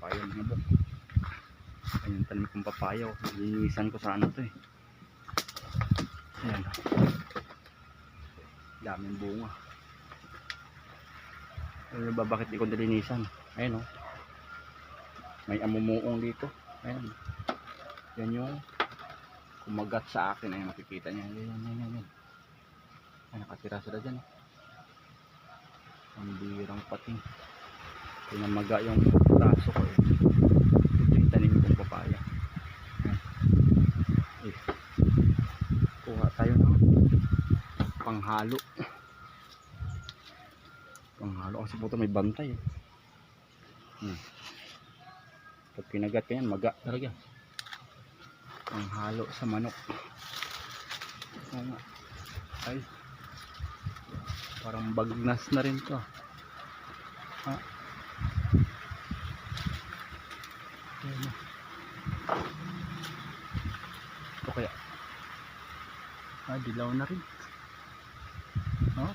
papaya mga bok. Ayun, tanim kong papaya. Linisan ko sa ano to eh. Ayan. Daming bunga. Ano ba, bakit di ko nilinisan? Ayan o. May amumuong dito. Ayan. Yan yung kumagat sa akin. Ayan, makikita niya. Ayan. Ay, nakatira sila dyan. Ang birang pating. Pinamaga yung braso ko eh. Ito yung tanim kong papaya. Eh. Kuha tayo ng panghalo. Panghalo kasi po ito may bantay eh. Pag pinagat ka yan, maga talaga. Panghalo sa manok. Ay, parang bagnas na rin to. Ha? Ito kaya. Dilaw na rin. Oh.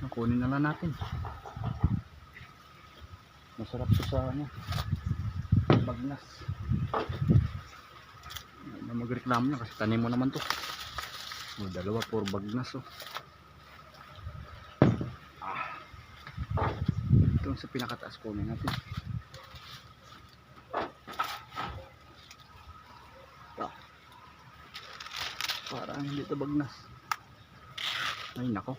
Kunin na lang natin. Masarap to sa ano, bagnas. Na magreklamo na kasi tanim mo naman to. Dalawa puro bagnas oh. Ito sa pinakataas, kunin natin. Parang hindi ito bagnas. Ay nako.